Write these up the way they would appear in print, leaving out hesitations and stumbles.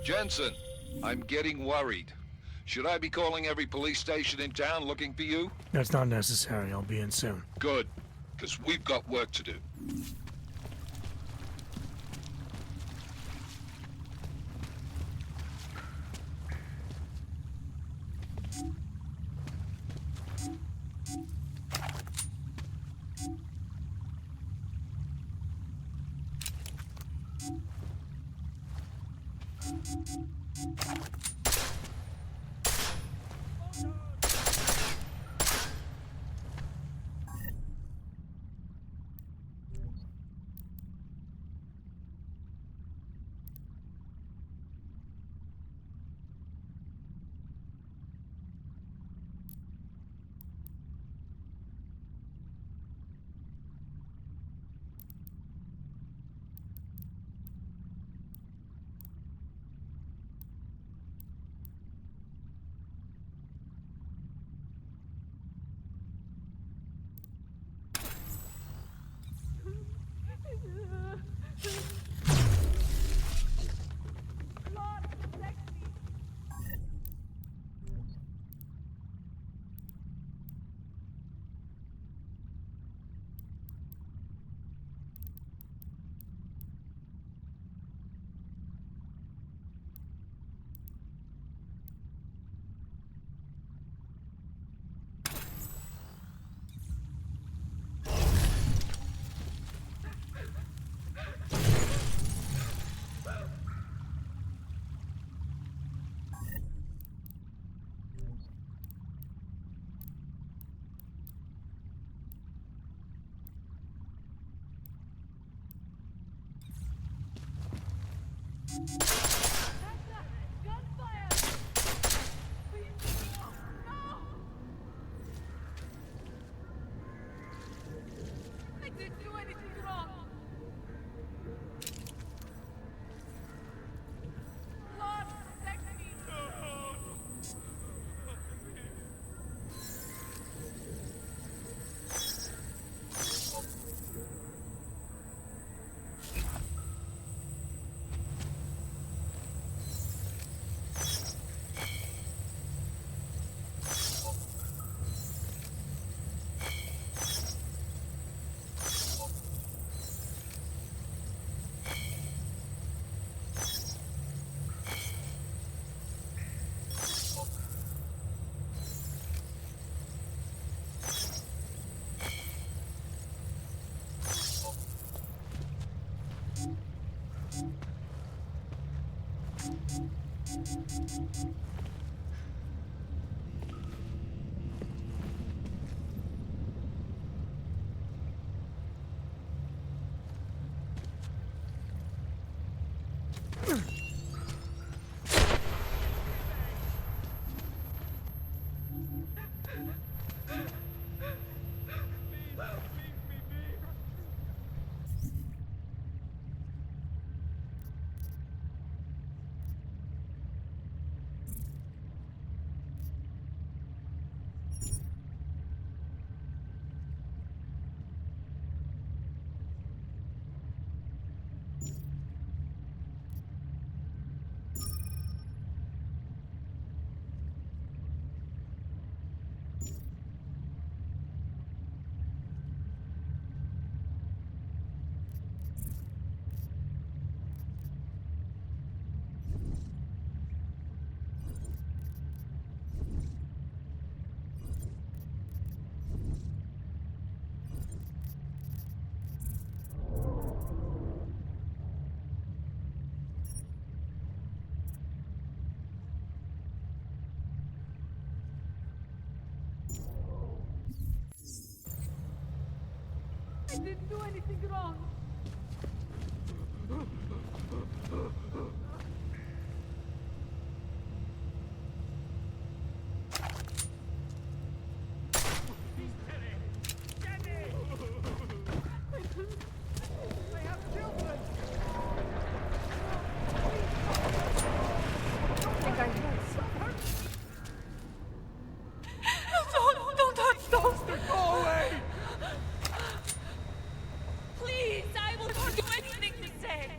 Jensen, I'm getting worried. Should I be calling every police station in town looking for you? That's not necessary. I'll be in soon. Good, because we've got work to do. I didn't do anything wrong. Don't touch those! Go away! Please, I will do anything you say.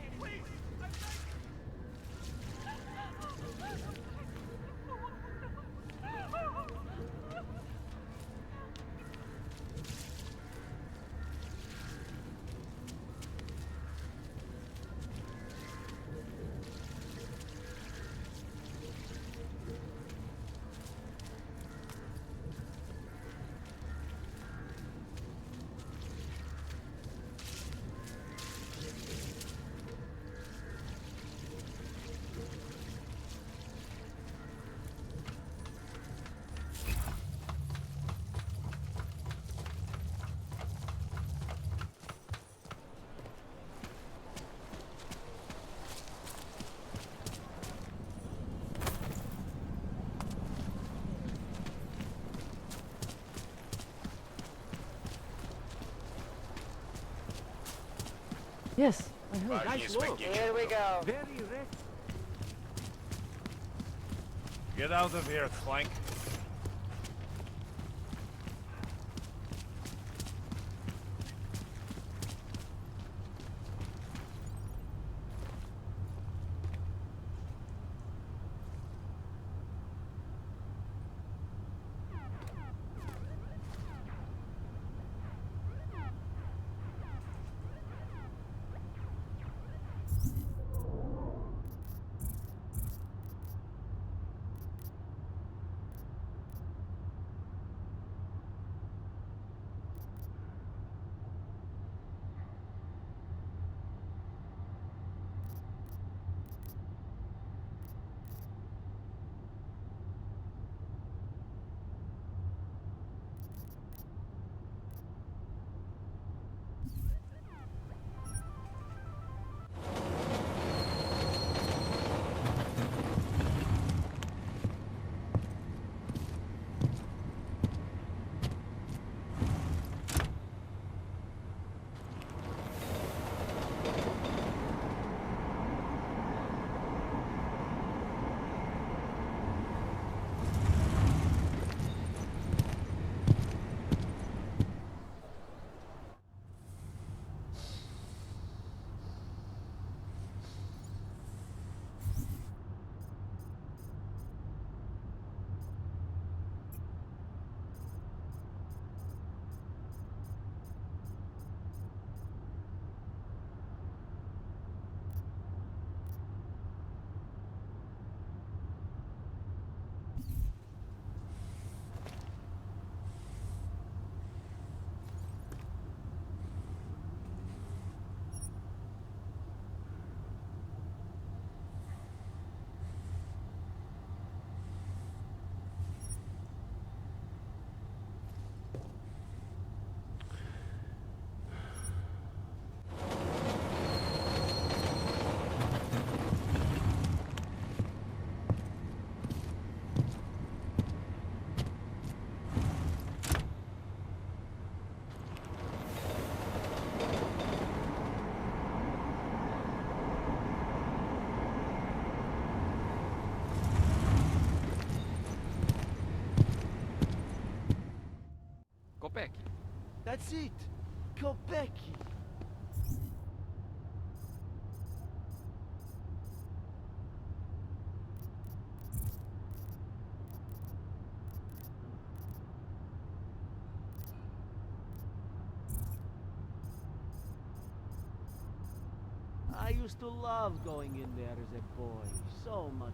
Yes, I heard. Nice look. Here we go. Very rich. Get out of here, Clank. Kopecki. That's it. Kopecki. I used to love going in there as a boy. So much.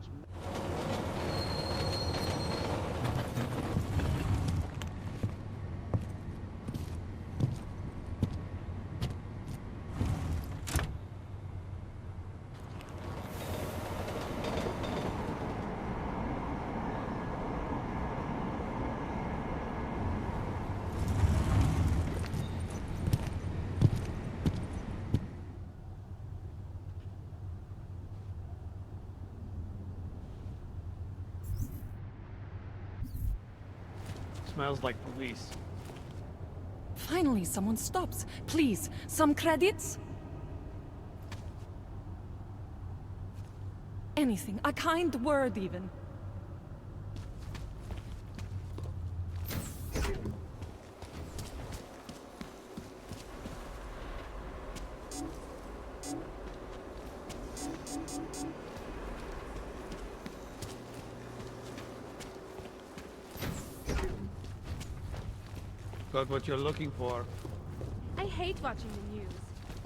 Smells like police. Finally, someone stops. Please, some credits? Anything, a kind word even. Got what you're looking for. I hate watching the news.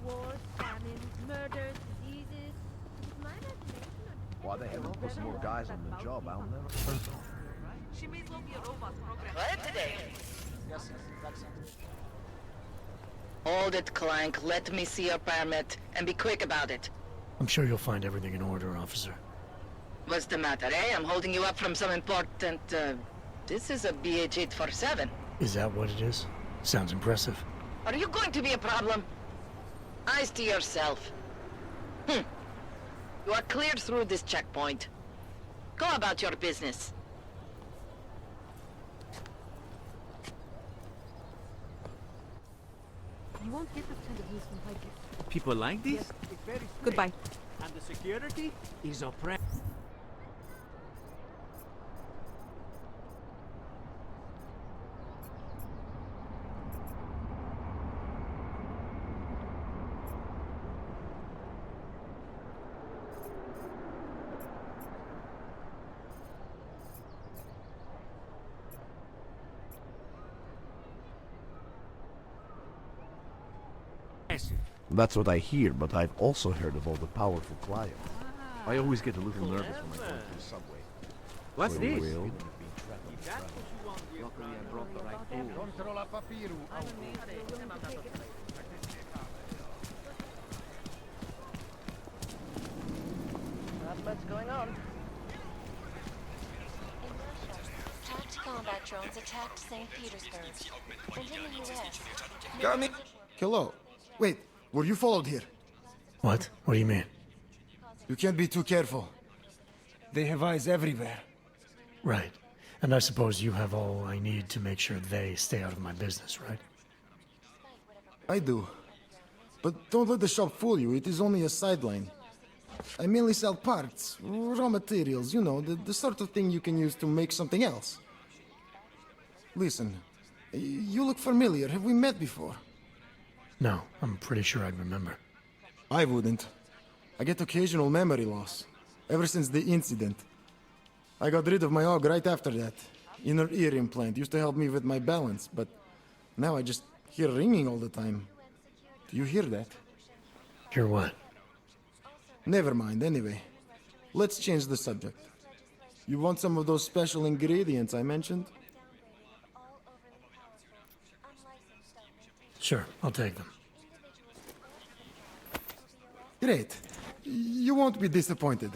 Wars, famines, murders, diseases. With my imagination, Why the hell not put some more guys on the job? I'll never. She may as well be a robot program. Right today. Yes, that's Hold it, Clank. Let me see your permit, and be quick about it. I'm sure you'll find everything in order, officer. What's the matter, eh? I'm holding you up from some important, This is a BH-847. Is that what it is? Sounds impressive. Are you going to be a problem? Eyes to yourself. You are cleared through this checkpoint. Go about your business. You won't get this kind of news from Hikers. People like this? It's very strange. Goodbye. And the security is oppressed. That's what I hear, but I've also heard of all the powerful clients. I always get a little nervous when I go to the subway. What's For this? real? Luckily I brought the right tool. Not much going on. Tracked combat drones attacked St. Petersburg. And in the U.S. Got me? Hello. Wait, were you followed here? What? What do you mean? You can't be too careful. They have eyes everywhere. Right. And I suppose you have all I need to make sure they stay out of my business, right? I do. But don't let the shop fool you, it is only a sideline. I mainly sell parts, raw materials, you know, the sort of thing you can use to make something else. Listen, you look familiar. Have we met before? No, I'm pretty sure I'd remember. I wouldn't. I get occasional memory loss, ever since the incident. I got rid of my AUG right after that. Inner ear implant used to help me with my balance, but now I just hear ringing all the time. Do you hear that? Hear what? Never mind, anyway. Let's change the subject. You want some of those special ingredients I mentioned? Sure, I'll take them. Great. You won't be disappointed.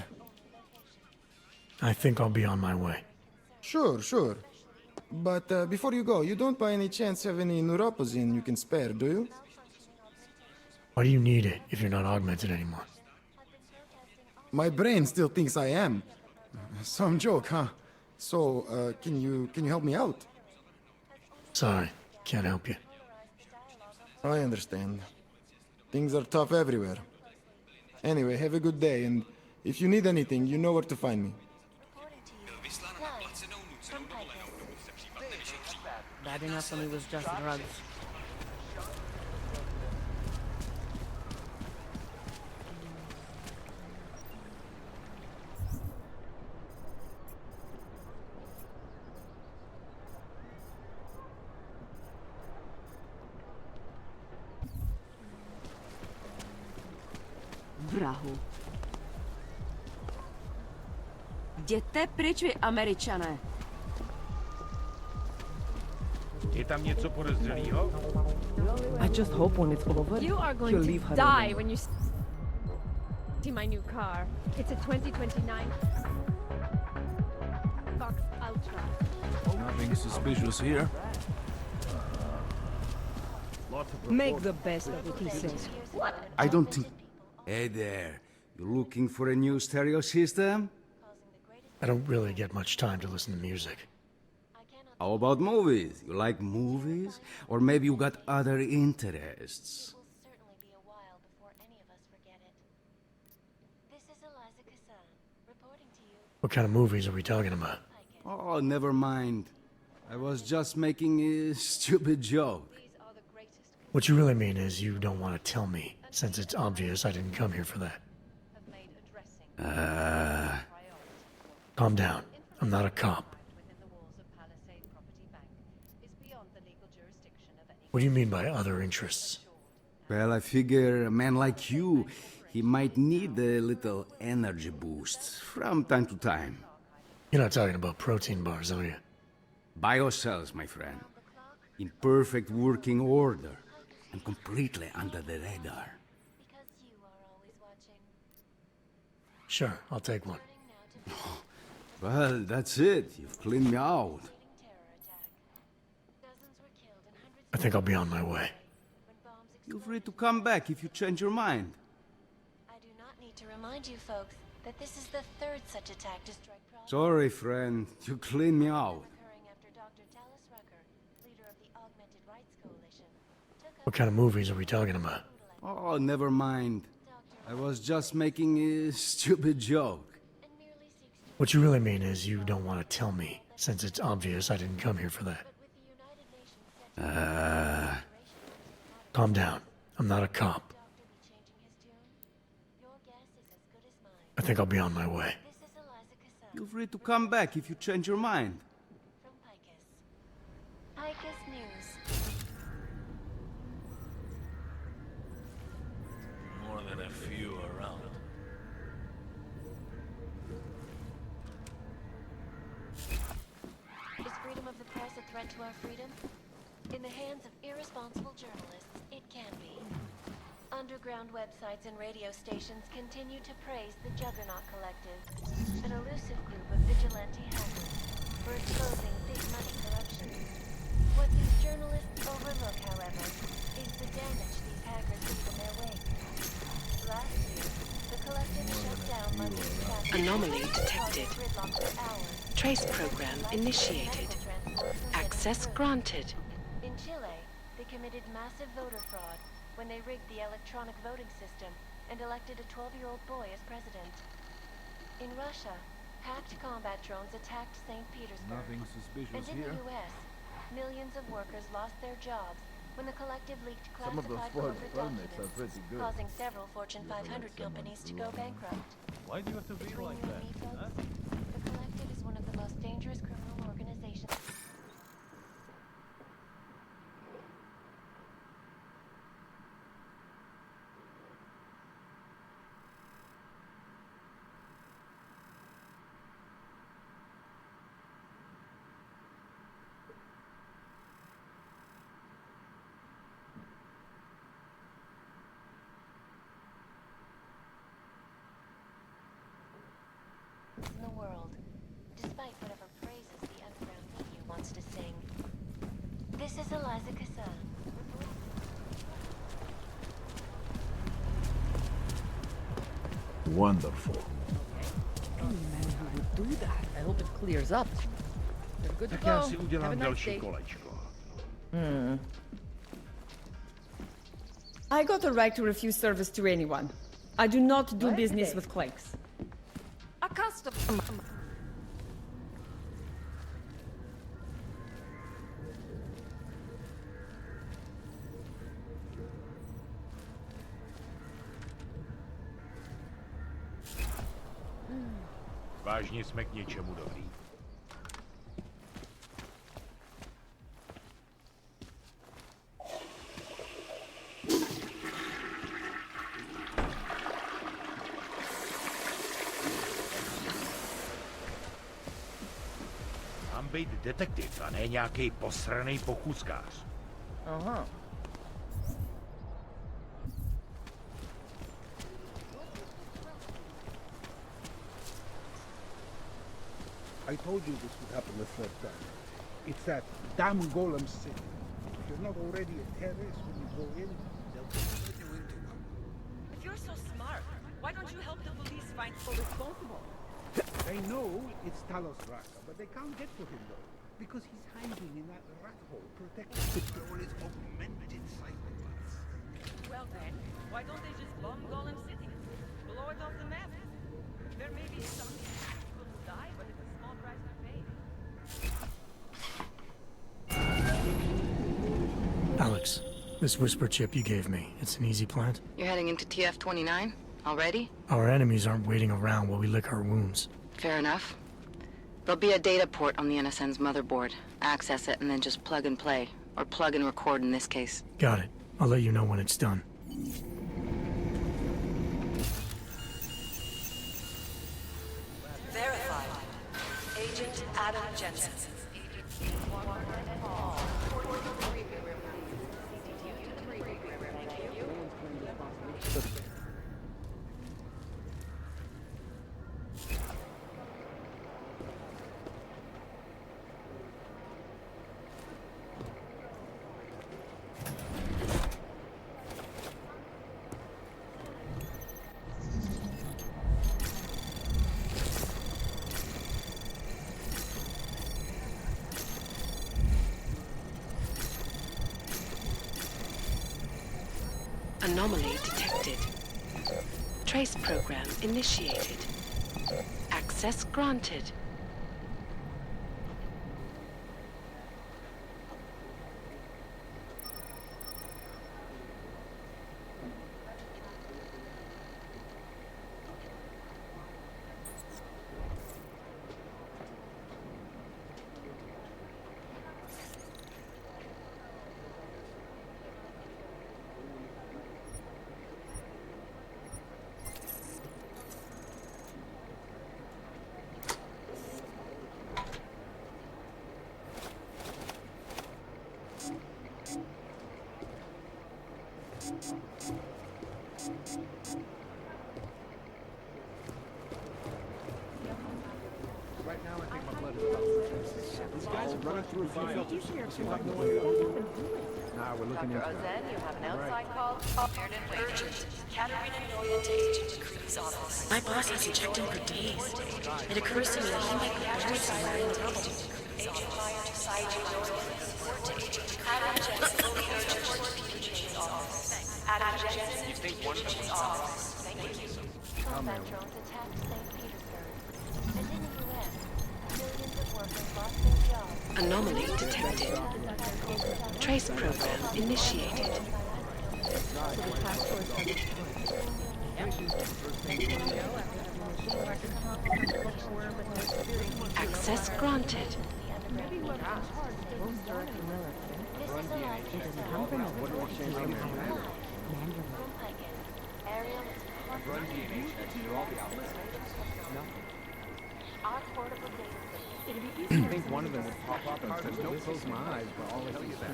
I think I'll be on my way. Sure, sure. But before you go, you don't by any chance have any neuropozine you can spare, do you? Why do you need it if you're not augmented anymore? My brain still thinks I am. Some joke, huh? So, can you help me out? Sorry, can't help you. I understand. Things are tough everywhere. Anyway, have a good day, and if you need anything, you know where to find me. Bad enough when it was just drugs. Vrahu. Jděte pryč, vy Američané. Je tam něco podezřelého? I just hope when it's over, You are going you'll to leave her die alone. when you see my new car. It's a 2029 Fox Ultra. Nothing suspicious here. Make the best of it, he says. I don't think... Hey there. You looking for a new stereo system? I don't really get much time to listen to music. How about movies? You like movies? Or maybe you got other interests? What kind of movies are we talking about? Oh, never mind. I was just making a stupid joke. What you really mean is you don't want to tell me, since it's obvious I didn't come here for that. Calm down. I'm not a cop. What do you mean by other interests? Well, I figure a man like you, he might need a little energy boost from time to time. You're not talking about protein bars, are you? Biocells, my friend. In perfect working order. And completely under the radar. Sure, I'll take one. Well, that's it. You've cleaned me out. I think I'll be on my way. Feel free to come back if you change your mind. I do not need to remind you folks that this is the third such attack to strike Prague. Sorry, friend. You cleaned me out. Occurring after Dr. Dallas Rucker, leader of the Augmented Rights Coalition, took up What kind of movies are we talking about? Oh, never mind. I was just making a stupid joke. What you really mean is you don't want to tell me, since it's obvious I didn't come here for that. Calm down. I'm not a cop. I think I'll be on my way. Feel free to come back if you change your mind. Picus News. More than a few around. Is freedom of the press a threat to our freedom? In the hands of irresponsible journalists, it can be. Underground websites and radio stations continue to praise the Juggernaut Collective, an elusive group of vigilante hackers for exposing big money corruption. What these journalists overlook, however, is the damage these hackers leave in their wake. Last year, the Collective shut down London's capital. Anomaly detected. Trace program initiated. Access granted. In Chile, they committed massive voter fraud when they rigged the electronic voting system and elected a 12-year-old boy as president. In Russia, hacked combat drones attacked St. Petersburg. Nothing suspicious And in here. the U.S., millions of workers lost their jobs when the Collective leaked Some of those classified foreign corporate permits are documents, pretty good. causing several Fortune 500 companies to go bankrupt. Why do you have to be Between like you that? and me, folks, Huh? the Collective is one of the most dangerous criminal organizations. In the world, despite whatever praises the underground media wants to sing. This is Eliza Cassan. Wonderful. Any man who would do that. I hope it clears up. You're good to Tak já go. si Have a udělám nice další day. kolečko. I got the right to refuse service to anyone. I do not do business with clanks. A custom. Vážně jsme k něčemu dobrý. Mám být detektiv a ne nějaký posranej pochůzkář. Aha. I told you this would happen the third time. It's that damn golem city. If you're not already a terrorist when you go in, they'll turn you into one. If you're so smart, why don't you help the police find the responsible? They know it's Talos Raka, but they can't get to him though, because he's hiding in that rat hole protected by all his augmented psychopaths. Well then, why don't they just bomb Golem City? Blow it off the map? There may be some people who die, but it's a small price to pay. Alex, this whisper chip you gave me, it's an easy plant? You're heading into TF-29? Already? Our enemies aren't waiting around while we lick our wounds. Fair enough. There'll be a data port on the NSN's motherboard. Access it and then just plug and play. Or plug and record in this case. Got it. I'll let you know when it's done. Verified. Agent Adam Jensen. Anomaly detected. Trace program initiated. Access granted. Right now, I think my blood is about these guys are running through a few filters. Seems like no one Nah, we're looking into it. You have an outside call. Urgent. Katerina Noya takes to Creed's office. My boss hasn't checked in for days. It occurs to me that he might be buried somewhere in the rubble. Agent Meyer decides Adam Jensen will be urgent to Creed's office. Adam Jensen, you think one of them office. Thank you. Combat drones attacked St. Petersburg. And in the U.S., millions of workers lost their jobs. Anomaly detected. Trace program initiated. Access granted. I think one of them would pop up and says, "Don't close my eyes," but all I see is that.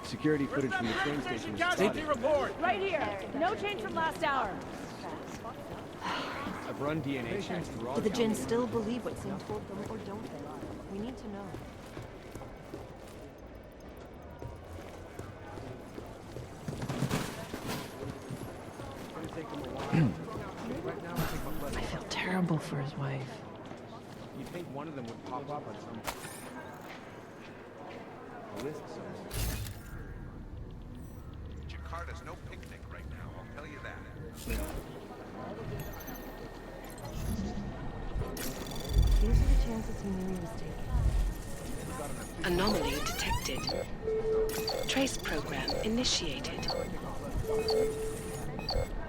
Security footage from the train station. Casualty report! Right here. No change from last hour. I've run DNA checks through all Do the Jinn still believe what Sim told them, or don't they? We need to know. I feel terrible for his wife. You'd think one of them would pop up on some list somewhere. Jakarta's no picnic right now, I'll tell you that. These are the chances he knew he was taking. Anomaly detected. Trace program initiated.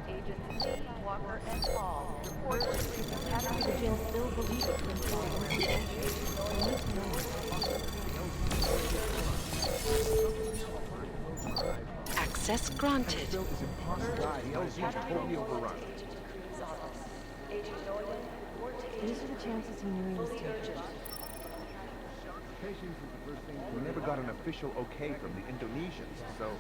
Agents Lee, Walker, and Hall report Do the Jinn still believe what Sim told them? We need to know. Access granted. He owes you totally overrun. These are the chances he knew he was taking. We never got an official okay from the Indonesians, so...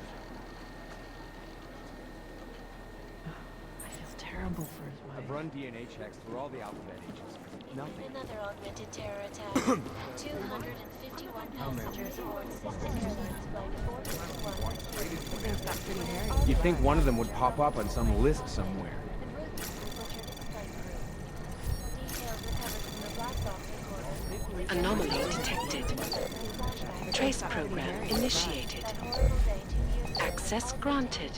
I feel terrible for his wife. I've run DNA checks through all the alphabet agents. Nothing. Another augmented terror attack. 251 passengers aboard System Airlines Flight 461. Things got pretty hairy. You'd think one of them would pop up on some list somewhere. Anomaly detected. Trace program initiated. Access granted.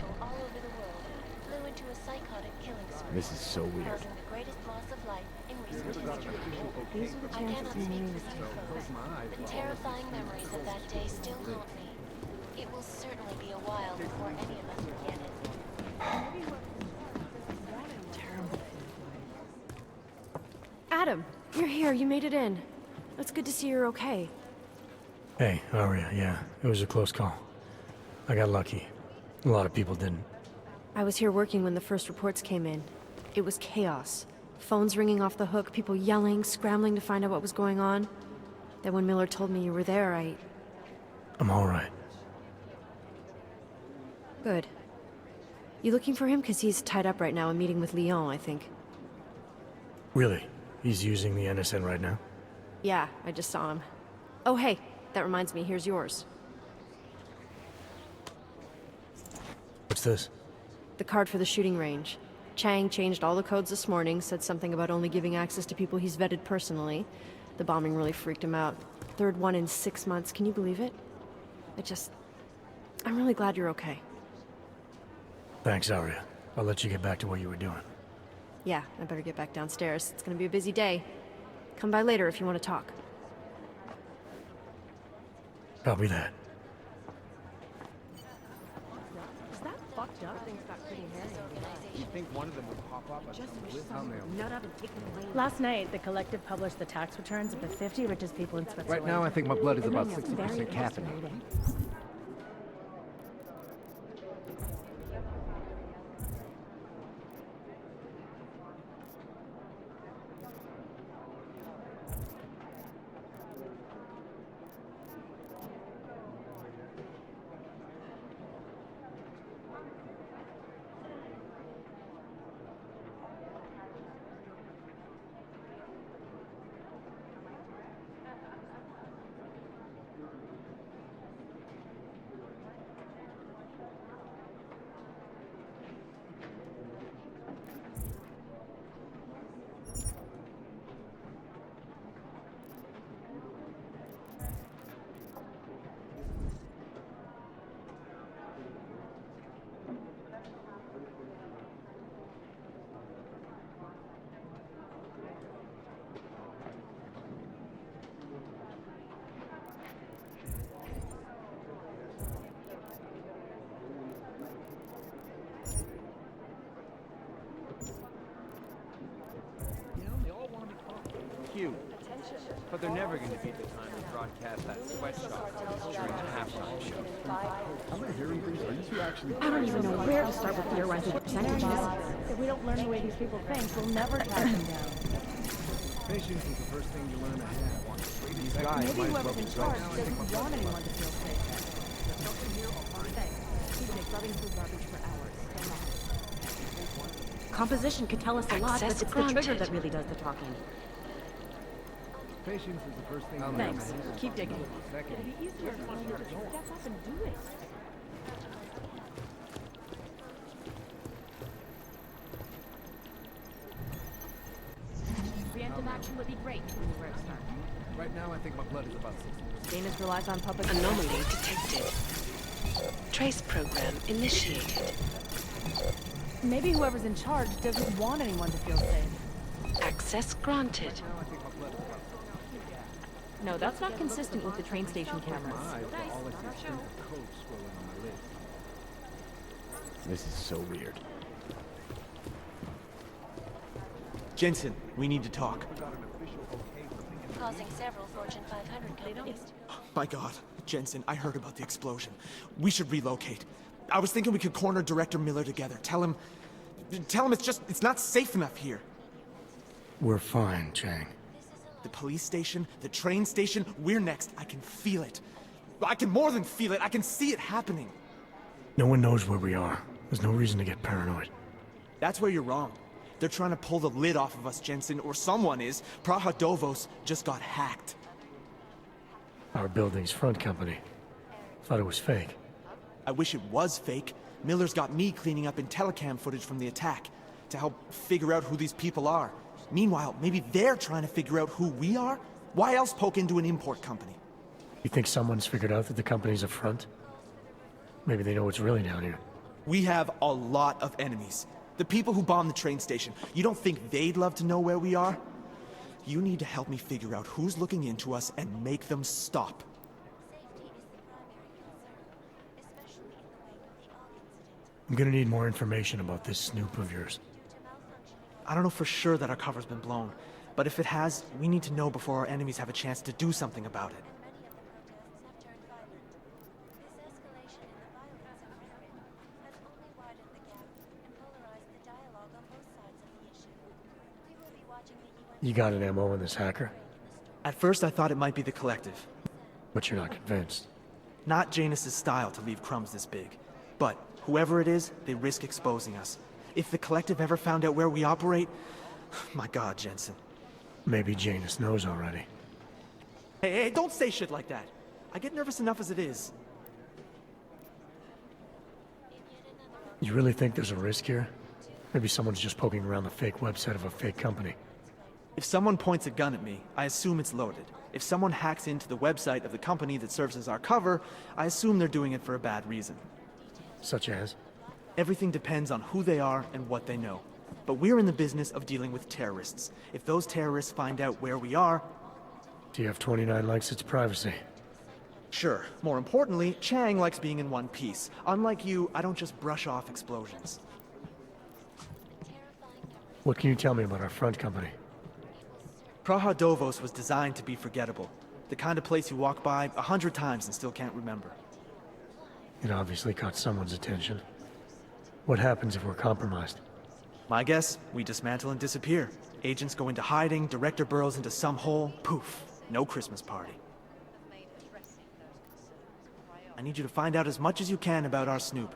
This is so weird. The greatest loss of life in recent history. These are the chances he knew he was taking. The terrifying memories of that day still haunt me. It will certainly be a while before any of us forget it. Terrible for his wife. Adam, you're here. You made it in. It's good to see you're okay. Hey, Aria, yeah, it was a close call. I got lucky. A lot of people didn't. I was here working when the first reports came in. It was chaos. Phones ringing off the hook, people yelling, scrambling to find out what was going on. Then when Miller told me you were there, I'm all right. Good. You looking for him? Because he's tied up right now and meeting with Leon, I think. Really? He's using the NSN right now? Yeah, I just saw him. Oh, hey, that reminds me, here's yours. What's this? The card for the shooting range. Chang changed all the codes this morning, said something about only giving access to people he's vetted personally. The bombing really freaked him out. Third one in 6 months, can you believe it? I'm really glad you're okay. Thanks, Arya. I'll let you get back to what you were doing. Yeah, I better get back downstairs. It's gonna be a busy day. Come by later if you want to talk. Copy that. Is that fucked up? Things got pretty hairy. You think one of them would pop up at some list? Nut up and take the blame. Last night, the collective published the tax returns of the 50 richest people in Switzerland. Right now, I think my blood is about 60% caffeinated. Cute. But they're never going to beat the time we broadcast that sweatshop during the halftime show. I'm hearing things. Are you two actually? I don't even know where to start with theorizing percentages. If we don't learn the way these people think, we'll never track them down. Patience is the first thing you learn to have. These guys Maybe might as well whoever's be in charge drugs. doesn't want anyone to feel safe. Thanks. TJ, grubbing through garbage for hours. Composition could tell us a lot, but Access it's the trigger granted. that really does the talking. Patience is the first thing you learn Thanks. to have. Keep digging. Second, It'd be easier if someone would just step up and do it. Preemptive action would be great when we were at start. Right now, I think my blood is about 60%. Dana's relies on public Anomaly detected. Trace program initiated. Maybe whoever's in charge doesn't want anyone to feel safe. Access granted. No, that's not consistent with the train station cameras. This is so weird. Jensen, we need to talk. Causing several Fortune 500 companies to My God, Jensen, I heard about the explosion. We should relocate. I was thinking we could corner Director Miller together. Tell him it's not safe enough here. We're fine, Chang. The police station, the train station, we're next. I can feel it. I can more than feel it. I can see it happening. No one knows where we are. There's no reason to get paranoid. That's where you're wrong. They're trying to pull the lid off of us, Jensen, or someone is. Praha Dovos just got hacked. Our building's front company. Thought it was fake. I wish it was fake. Miller's got me cleaning up IntelliCam footage from the attack to help figure out who these people are. Meanwhile, maybe they're trying to figure out who we are? Why else poke into an import company? You think someone's figured out that the company's a front? Maybe they know what's really down here. We have a lot of enemies. The people who bombed the train station. You don't think they'd love to know where we are? You need to help me figure out who's looking into us and make them stop. I'm gonna need more information about this snoop of yours. I don't know for sure that our cover's been blown, but if it has, we need to know before our enemies have a chance to do something about it. You got an MO in this hacker? At first I thought it might be the Collective. But you're not convinced. Not Janus's style to leave crumbs this big. But whoever it is, they risk exposing us. If the Collective ever found out where we operate... My God, Jensen. Maybe Janus knows already. Hey, don't say shit like that. I get nervous enough as it is. You really think there's a risk here? Maybe someone's just poking around the fake website of a fake company. If someone points a gun at me, I assume it's loaded. If someone hacks into the website of the company that serves as our cover, I assume they're doing it for a bad reason. Such as? Everything depends on who they are and what they know. But we're in the business of dealing with terrorists. If those terrorists find out where we are... TF-29 likes its privacy. Sure. More importantly, Chang likes being in one piece. Unlike you, I don't just brush off explosions. What can you tell me about our front company? Praha Dovos was designed to be forgettable. The kind of place you walk by 100 times and still can't remember. It obviously caught someone's attention. What happens if we're compromised? My guess, we dismantle and disappear. Agents go into hiding, Director burrows into some hole, poof, no Christmas party. I need you to find out as much as you can about our Snoop.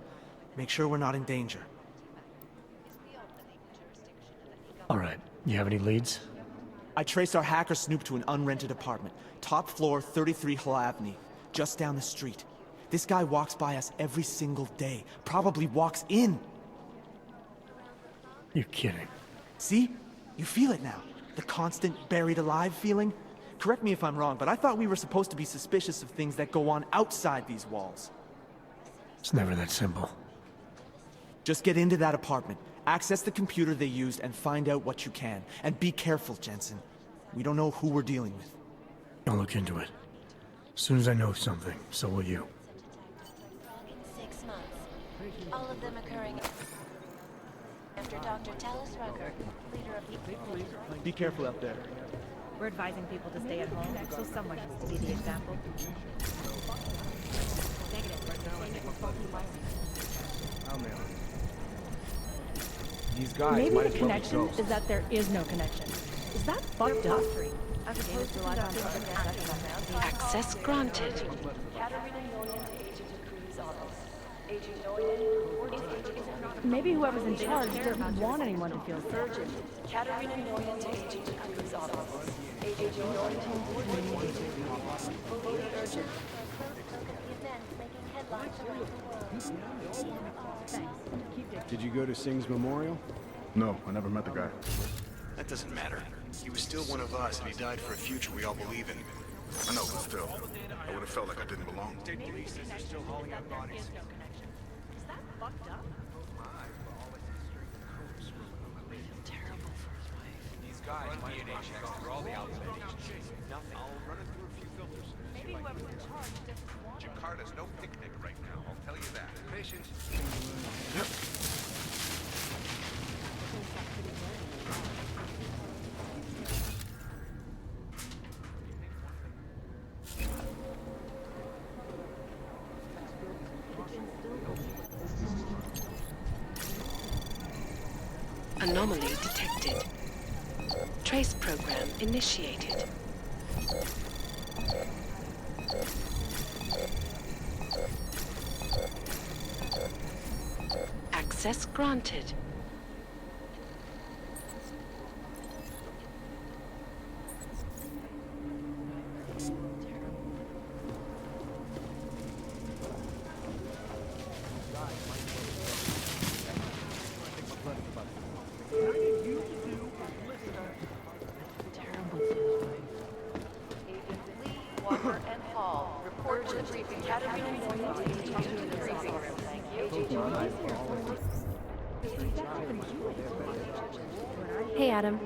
Make sure we're not in danger. All right. You have any leads? I traced our hacker Snoop to an unrented apartment. Top floor, 33 Hlavny, just down the street. This guy walks by us every single day. Probably walks in. You're kidding. See? You feel it now. The constant buried alive feeling. Correct me if I'm wrong, but I thought we were supposed to be suspicious of things that go on outside these walls. It's never that simple. Just get into that apartment, access the computer they used, and find out what you can. And be careful, Jensen. We don't know who we're dealing with. I'll look into it. As soon as I know something, so will you. 6 months. All of them occurring after Dr. Talis Rucker, leader of the... Be careful out there. We're advising people to stay at home, so someone has to be the example. These guys Maybe might the as well be connection ghosts. is that there is no connection. Is that fucked up? Access granted. Maybe whoever's in charge doesn't want anyone to feel safe. Katerina Noyan to Agent Cruz's office. Agent Noyan fully urgent. Did you go to Singh's memorial? No, I never met the guy. That doesn't matter. He was still one of us, and he died for a future we all believe in. I know, but still. I would have felt like I didn't belong. State police says they're still hauling out bodies. Is that fucked up? These guys might DNA checks through all the outlets. Nothing. I'll run it through a few filters. Maybe whoever's in charge doesn't want... Jakarta's no picnic right now, I'll tell you that. Patience. Anomaly detected. Trace program initiated. Access granted. Walker and Hall, report to the briefing. Katerina Noyan to Agent Cruz's office. Thank you. Hey, Adam.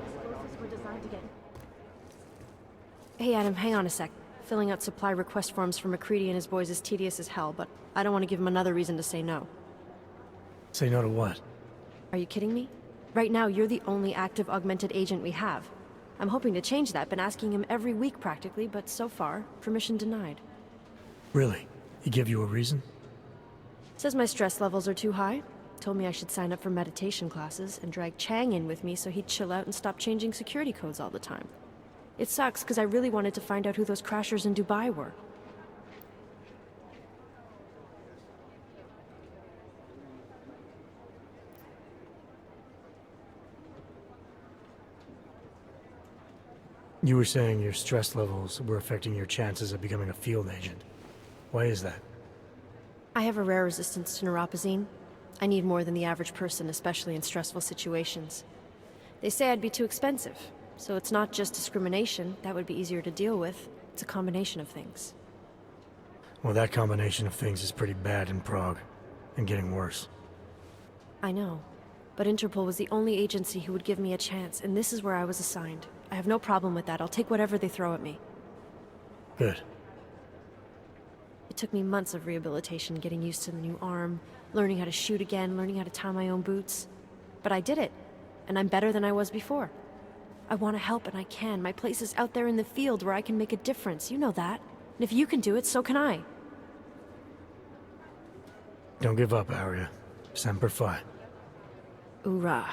Hey, Adam, hang on a sec. Filling out supply request forms for McCready and his boys is tedious as hell, but I don't want to give him another reason to say no. Say no to what? Are you kidding me? Right now, you're the only active augmented agent we have. I'm hoping to change that, been asking him every week practically, but so far, permission denied. Really? He give you a reason? Says my stress levels are too high. Told me I should sign up for meditation classes and drag Chang in with me so he'd chill out and stop changing security codes all the time. It sucks because I really wanted to find out who those crashers in Dubai were. You were saying your stress levels were affecting your chances of becoming a field agent. Why is that? I have a rare resistance to neuropozyne. I need more than the average person, especially in stressful situations. They say I'd be too expensive, so it's not just discrimination. That would be easier to deal with. It's a combination of things. Well, that combination of things is pretty bad in Prague, and getting worse. I know. But Interpol was the only agency who would give me a chance, and this is where I was assigned. I have no problem with that. I'll take whatever they throw at me. Good. It took me months of rehabilitation, getting used to the new arm, learning how to shoot again, learning how to tie my own boots. But I did it, and I'm better than I was before. I want to help, and I can. My place is out there in the field where I can make a difference. You know that. And if you can do it, so can I. Don't give up, Aria. Semper Fi. Hoorah.